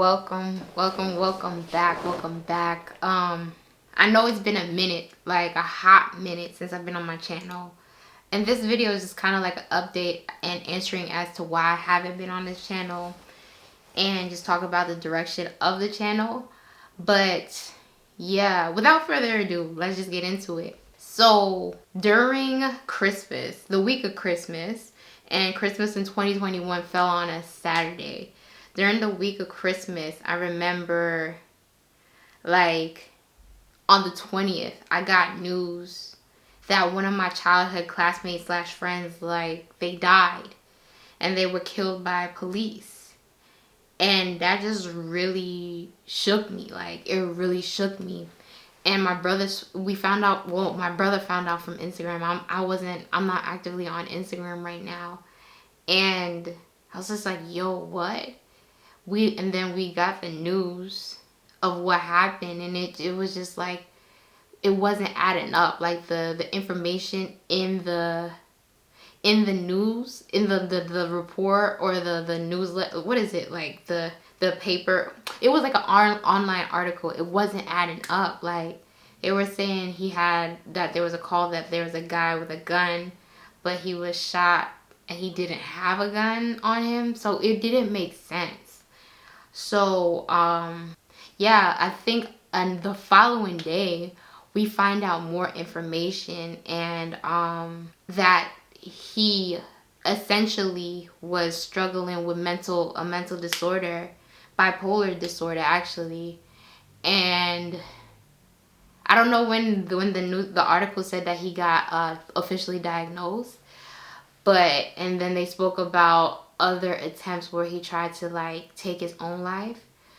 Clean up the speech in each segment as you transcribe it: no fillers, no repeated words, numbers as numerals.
welcome back. I know it's been a minute, like a hot minute since I've been on my channel. And this video is just kind of like an update and answering as to why I haven't been on this channel and just talk about the direction of the channel. But yeah, without further ado, let's just get into it. So during Christmas, the week of Christmas, and Christmas in 2021 fell on a Saturday. During the week of Christmas, I remember like on the 20th, I got news that one of my childhood classmates slash friends, like, they died and they were killed by police. And that just really shook me. Like, it really shook me. And my brothers, we found out, well, my brother found out from Instagram. I'm not actively on Instagram right now. And I was just like, yo, what? And then we got the news of what happened, and it was just like, it wasn't adding up. Like the information in the news, in the report or the newsletter, what is it, like the paper, it was like an online article, it wasn't adding up. Like, they were saying that there was a call that there was a guy with a gun, but he was shot and he didn't have a gun on him, so it didn't make sense. So yeah, I think on the following day we find out more information, and that he essentially was struggling with a mental disorder, bipolar disorder actually. And I don't know when the article said that he got officially diagnosed, but and then they spoke about other attempts where he tried to like take his own life.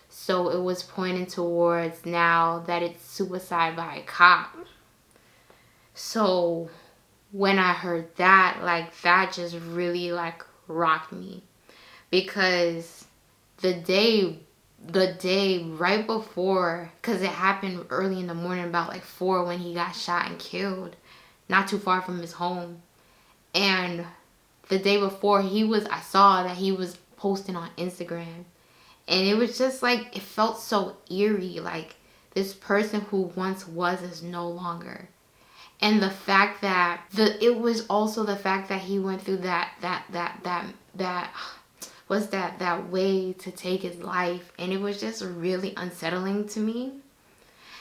So it was pointing towards now that it's suicide by a cop. So when I heard that, like, that just really like rocked me, because the day right before, because it happened early in the morning, about like 4, when he got shot and killed, not too far from his home. And the day before, I saw that he was posting on Instagram, and it was just like, it felt so eerie. Like, this person who once was is no longer. And the fact that it was also the fact that he went through that way to take his life, and it was just really unsettling to me.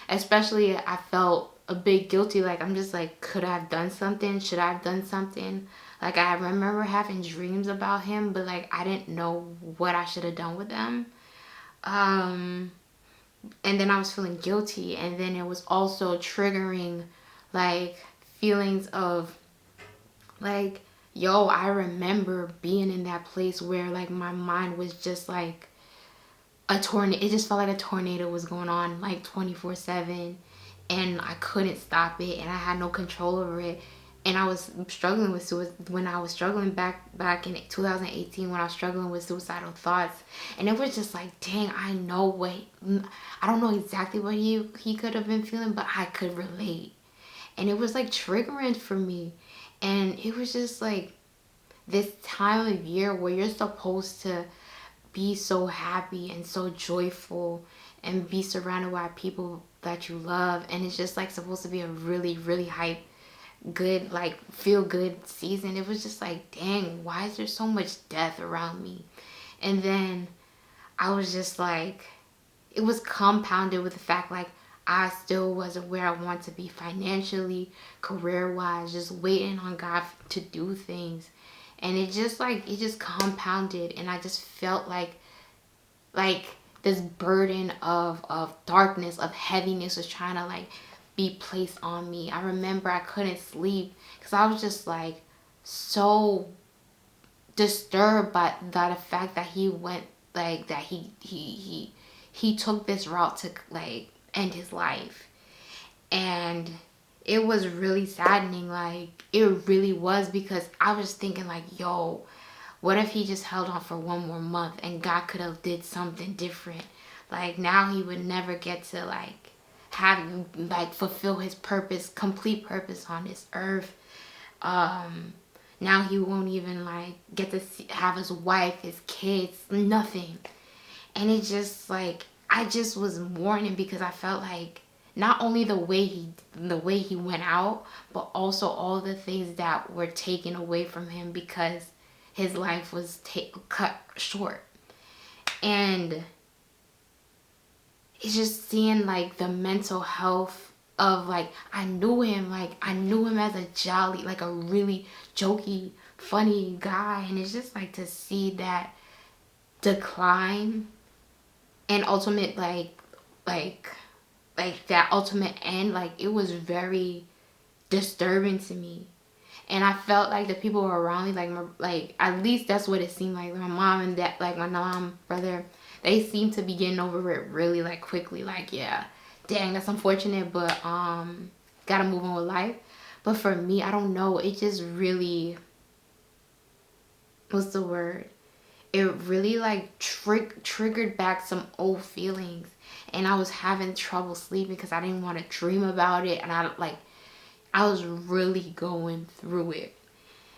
Especially, I felt a bit guilty. Like, I'm just like, could I have done something? Should I have done something? Like, I remember having dreams about him, but like, I didn't know what I should have done with them. And then I was feeling guilty, and then it was also triggering like feelings of like, yo, I remember being in that place where like my mind was just like a tornado. It just felt like a tornado was going on like 24/7, and I couldn't stop it, and I had no control over it. And I was struggling with when I was struggling back in 2018, when I was struggling with suicidal thoughts. And it was just like, dang, I don't know exactly what he could have been feeling, but I could relate. And it was like triggering for me. And it was just like this time of year where you're supposed to be so happy and so joyful and be surrounded by people that you love, and it's just like supposed to be a really, really hype, good, like feel good season. It was just like, dang, why is there so much death around me? And then I was just like, it was compounded with the fact like I still wasn't where I want to be financially, career wise, just waiting on God to do things. And it just compounded, and I just felt like this burden of darkness, of heaviness was trying to like be placed on me. I remember I couldn't sleep because I was just like so disturbed by the fact that he went, like, that he took this route to like end his life. And it was really saddening. Like, it really was, because I was thinking like, yo, what if he just held on for one more month and God could have did something different? Like, now he would never get to like fulfill his purpose, complete purpose on this earth. Now he won't even like get to have his wife, his kids, nothing. And it just like, I just was mourning because I felt like not only the way he went out, but also all the things that were taken away from him because his life was cut short. And it's just seeing like the mental health of like, I knew him as a jolly, like a really jokey, funny guy. And it's just like to see that decline and ultimate like that ultimate end, like it was very disturbing to me. And I felt like the people around me, like at least that's what it seemed like. My mom and dad, like my mom, brother, they seemed to be getting over it really like quickly. Like, yeah, dang, that's unfortunate, but gotta move on with life. But for me, I don't know. It just really, what's the word? It really like triggered back some old feelings, and I was having trouble sleeping because I didn't want to dream about it, and I was really going through it.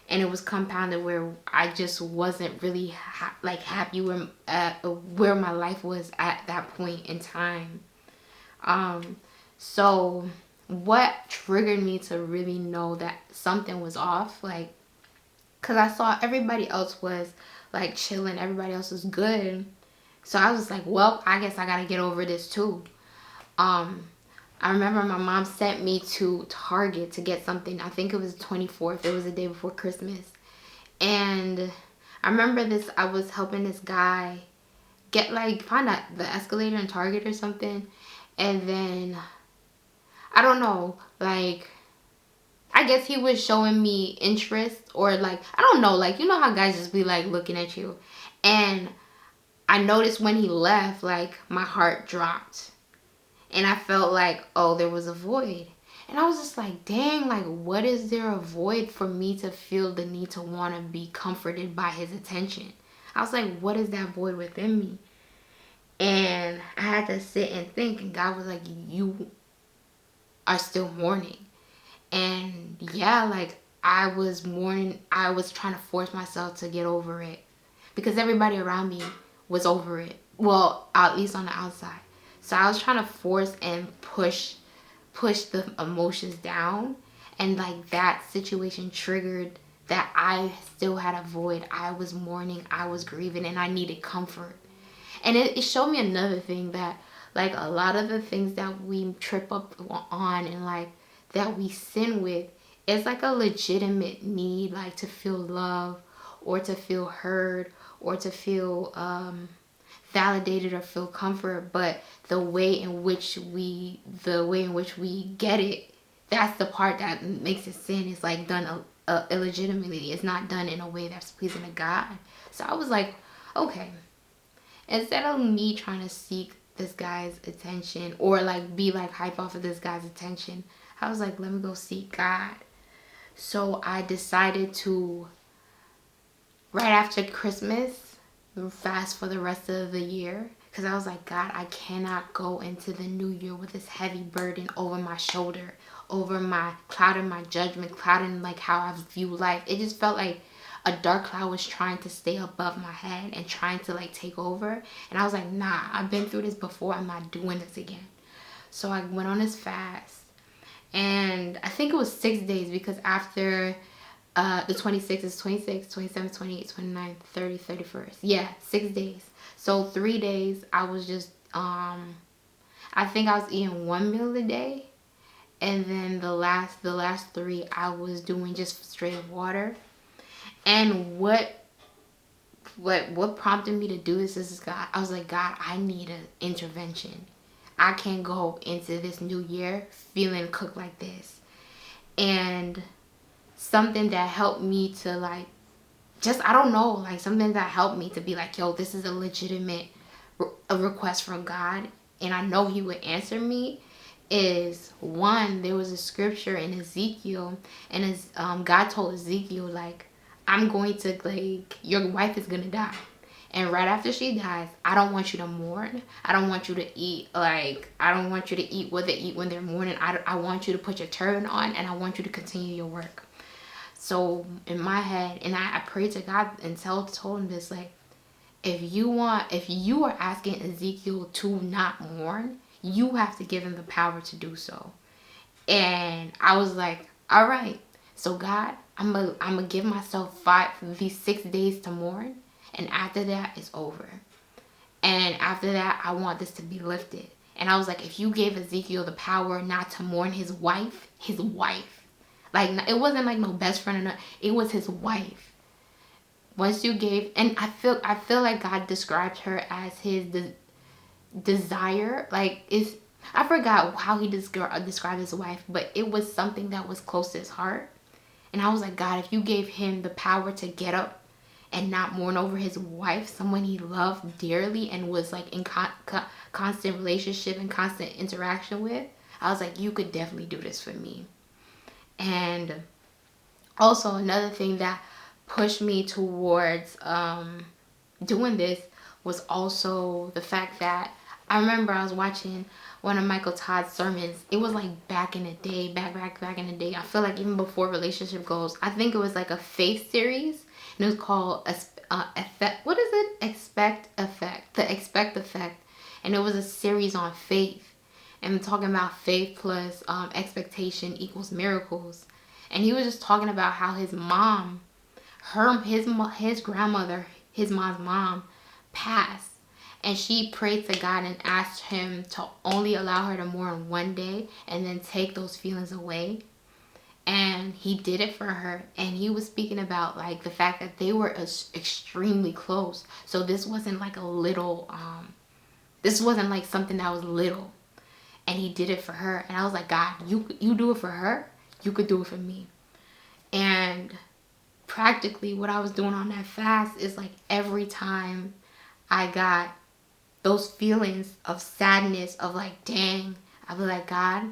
And it was compounded where I just wasn't really happy where my life was at that point in time. So what triggered me to really know that something was off, like, because I saw everybody else was like chilling, everybody else was good. So I was like, well, I guess I gotta get over this too. I remember my mom sent me to Target to get something. I think it was the 24th. It was the day before Christmas. And I remember I was helping this guy find out the escalator in Target or something. And then, I don't know, like, I guess he was showing me interest, or like, I don't know, like, you know how guys just be like looking at you. And I noticed when he left, like, my heart dropped. And I felt like, oh, there was a void. And I was just like, dang, like, what is there a void for me to feel the need to want to be comforted by his attention? I was like, what is that void within me? And I had to sit and think, and God was like, you are still mourning. And yeah, like, I was mourning. I was trying to force myself to get over it because everybody around me was over it. Well, at least on the outside. So I was trying to force and push the emotions down, and like that situation triggered that I still had a void. I was mourning, I was grieving, and I needed comfort. And it showed me another thing, that like a lot of the things that we trip up on and like that we sin with, it's like a legitimate need, like to feel love or to feel heard or to feel validated or feel comfort. But the way in which we get it, that's the part that makes it sin. It's like done illegitimately. It's not done in a way that's pleasing to God. So I was like, okay, instead of me trying to seek this guy's attention or like be like hype off of this guy's attention, I was like, let me go seek God. So I decided to, right after Christmas, fast for the rest of the year, because I was like, God, I cannot go into the new year with this heavy burden over my shoulder, clouding my judgment, clouding like how I view life. It just felt like a dark cloud was trying to stay above my head and trying to like take over. And I was like, nah, I've been through this before. I'm not doing this again. So I went on this fast, and I think it was 6 days, because after the 26th is 26, 27, 28, 29, 30, 31st. Yeah, 6 days. So 3 days I was just, I think I was eating one meal a day. And then the last 3 I was doing just straight water. And what prompted me to do this is God. I was like, God, I need an intervention. I can't go into this new year feeling cooked like this. And something that helped me to like, just, I don't know, like something that helped me to be like, yo, this is a legitimate a request from God, and I know he would answer me, is one, there was a scripture in Ezekiel, and as God told Ezekiel, like, I'm going to, like, your wife is gonna die, and right after she dies, I don't want you to mourn. I don't want you to eat, like, I don't want you to eat what they eat when they're mourning. I want you to put your turban on, and I want you to continue your work. So in my head, and I prayed to God and told him this, like, if you are asking Ezekiel to not mourn, you have to give him the power to do so. And I was like, all right, so God, I'm gonna give myself these 6 days to mourn, and after that it's over. And after that, I want this to be lifted. And I was like, if you gave Ezekiel the power not to mourn his wife, like it wasn't like no best friend or not, it was his wife. Once you gave, and I feel like God described her as his desire. Like I forgot how he described his wife, but it was something that was close to his heart. And I was like, God, if you gave him the power to get up and not mourn over his wife, someone he loved dearly and was like in constant relationship and constant interaction with, I was like, you could definitely do this for me. And also another thing that pushed me towards doing this was also the fact that I remember I was watching one of Michael Todd's sermons. It was like back in the day, back in the day. I feel like even before relationship goals, I think it was like a faith series, and it was called Effect. What is it? Expect Effect. The Expect Effect, and it was a series on faith, and talking about faith plus expectation equals miracles. And he was just talking about how his mom, his grandmother, his mom's mom, passed. And she prayed to God and asked him to only allow her to mourn one day and then take those feelings away. And he did it for her. And he was speaking about like the fact that they were extremely close. So this wasn't like a little, this wasn't like something that was little. And he did it for her. And I was like, God, you do it for her, you could do it for me. And practically what I was doing on that fast is like every time I got those feelings of sadness of like, dang, I'd be like, God,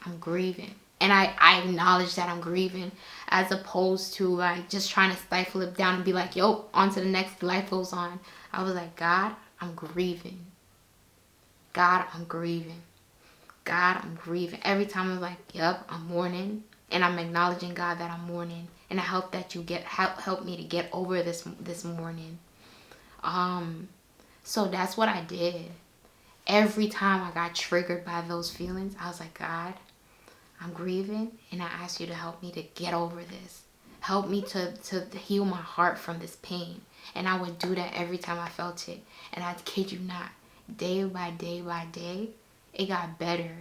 I'm grieving. And I acknowledge that I'm grieving, as opposed to like just trying to stifle it down and be like, yo, on to the next, life goes on. I was like, God, I'm grieving. God, I'm grieving. God, I'm grieving. Every time I'm like, yep, I'm mourning. And I'm acknowledging, God, that I'm mourning. And I hope that you help me to get over this mourning. So that's what I did. Every time I got triggered by those feelings, I was like, God, I'm grieving, and I ask you to help me to get over this. Help me to heal my heart from this pain. And I would do that every time I felt it. And I kid you not, day by day, it got better.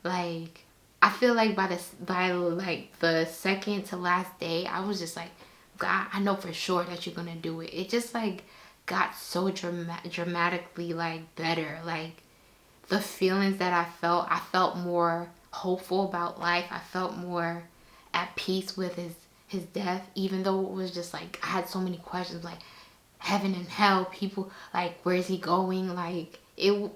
Like, I feel like by like the second to last day, I was just like, God, I know for sure that you're gonna do it. It just like got so dramatically like better. Like the feelings that I felt more hopeful about life. I felt more at peace with his death, even though it was just like I had so many questions, like heaven and hell, people like, where is he going? Like it,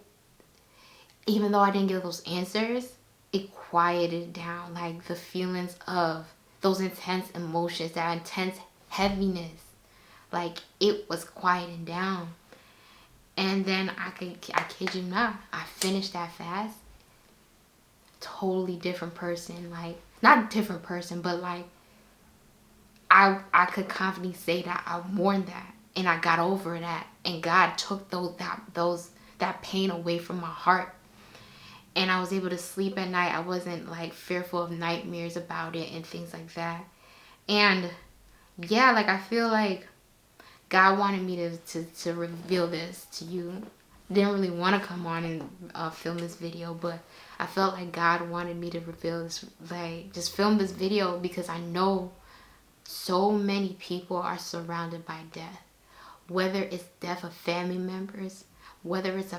even though I didn't get those answers, it quieted down like the feelings of those intense emotions, that intense heaviness. Like it was quieting down. And then I kid you not, I finished that fast. Totally different person. Like, not different person, but like I could confidently say that I mourned that and I got over that, and God took that pain away from my heart. And I was able to sleep at night. I wasn't like fearful of nightmares about it and things like that. And yeah, like I feel like God wanted me to reveal this to you. Didn't really want to come on and film this video, but I felt like God wanted me to reveal this, like just film this video, because I know so many people are surrounded by death. Whether it's death of family members, whether it's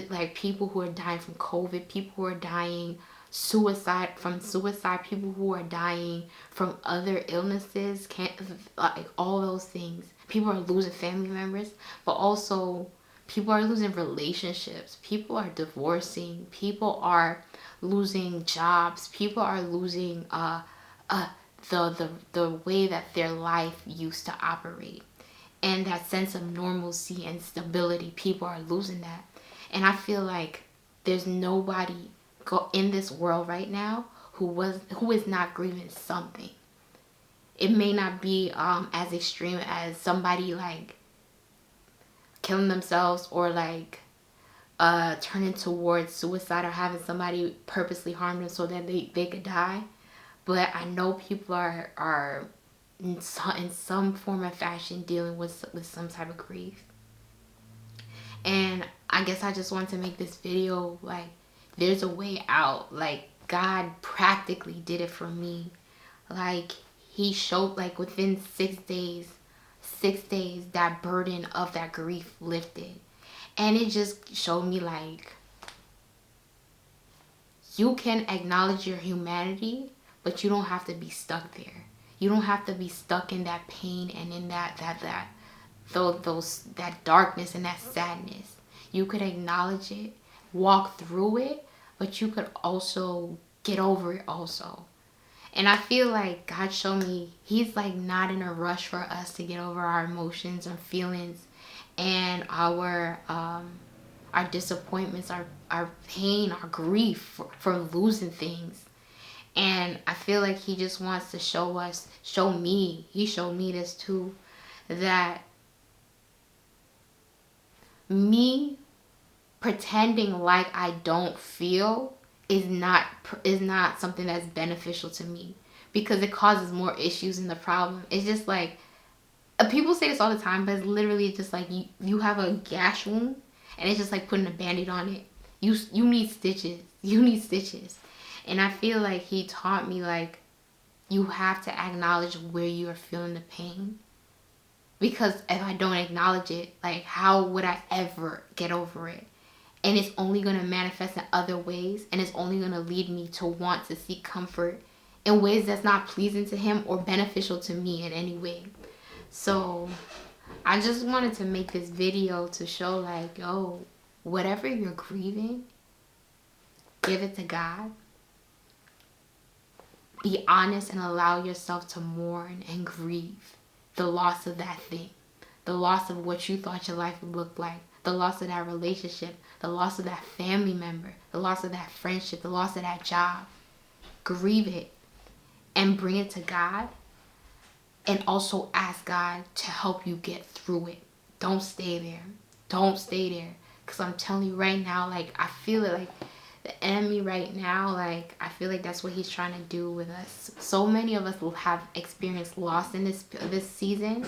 like people who are dying from COVID, people who are dying from suicide, people who are dying from other illnesses, like all those things. People are losing family members, but also people are losing relationships. People are divorcing. People are losing jobs. People are losing the way that their life used to operate, and that sense of normalcy and stability. People are losing that. And I feel like there's nobody in this world right now who is not grieving something. It may not be as extreme as somebody like killing themselves or like turning towards suicide or having somebody purposely harm them so that they could die. But I know people are in some form or fashion dealing with some type of grief. And I guess I just want to make this video like there's a way out. Like God practically did it for me. Like he showed, like within 6 days that burden of that grief lifted. And it just showed me like you can acknowledge your humanity, but you don't have to be stuck there. You don't have to be stuck in that pain and in that darkness and that sadness. You could acknowledge it, walk through it, but you could also get over it also. And I feel like God showed me he's like not in a rush for us to get over our emotions and feelings and our disappointments, our pain, our grief for losing things. And I feel like he just wants to show me this too, that me pretending like I don't feel is not something that's beneficial to me, because it causes more issues in the problem. It's just like people say this all the time, but it's literally just like you have a gash wound and it's just like putting a band-aid on it. You need stitches. And I feel like he taught me like you have to acknowledge where you are feeling the pain, because if I don't acknowledge it, like how would I ever get over it? And it's only going to manifest in other ways, and it's only going to lead me to want to seek comfort in ways that's not pleasing to him or beneficial to me in any way. So I just wanted to make this video to show like, yo, whatever you're grieving, give it to God. Be honest and allow yourself to mourn and grieve the loss of that thing, the loss of what you thought your life would look like, the loss of that relationship, the loss of that family member, the loss of that friendship, the loss of that job. Grieve it and bring it to God, and also ask God to help you get through it. Don't stay there. Because I'm telling you right now, like I feel it, like the enemy right now, like I feel like that's what he's trying to do with us. So many of us will have experienced loss in this season,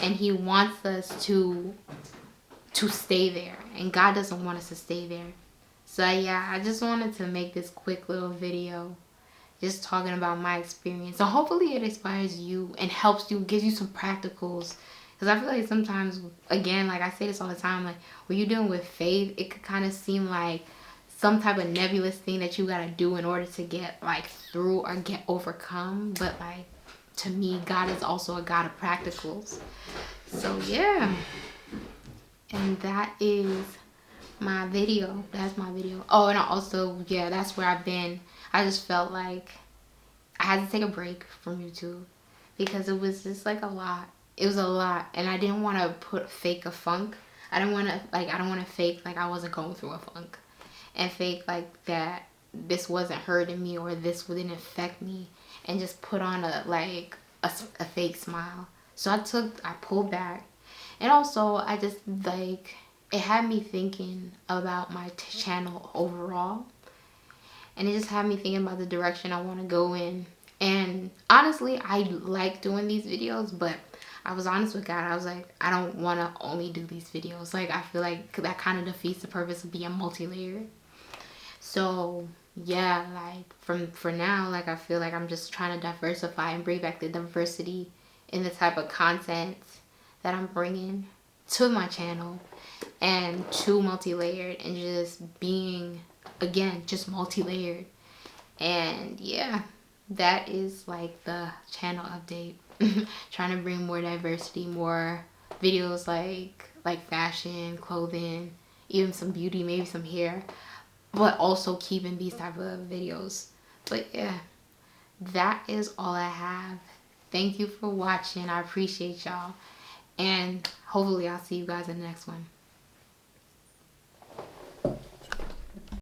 and he wants us to stay there, and God doesn't want us to stay there. So yeah, I just wanted to make this quick little video just talking about my experience, so hopefully it inspires you and helps you, gives you some practicals. Because I feel like sometimes, again, like I say this all the time, like when you're dealing with faith, it could kind of seem like some type of nebulous thing that you gotta do in order to get like through or get overcome. But like to me, God is also a God of practicals. So yeah, and that is my video. That's my video. Oh, and also, yeah, that's where I've been. I just felt like I had to take a break from YouTube because it was just like a lot. It was a lot, and I didn't want to fake a funk. I don't want to fake like I wasn't going through a funk, and fake like that this wasn't hurting me or this wouldn't affect me, and just put on a fake smile. So I pulled back, and also I just like, it had me thinking about my channel overall, and it just had me thinking about the direction I want to go in. And honestly, I like doing these videos, but I was honest with God. I was like, I don't want to only do these videos. Like, I feel like that kind of defeats the purpose of being multi-layered. So yeah, like for now, like I feel like I'm just trying to diversify and bring back the diversity in the type of content that I'm bringing to my channel, and to multi-layered, and just being, again, just multi-layered. And yeah, that is like the channel update. Trying to bring more diversity, more videos like fashion, clothing, even some beauty, maybe some hair, but also keeping these type of videos. But yeah, that is all I have. Thank you for watching. I appreciate y'all, and hopefully I'll see you guys in the next one.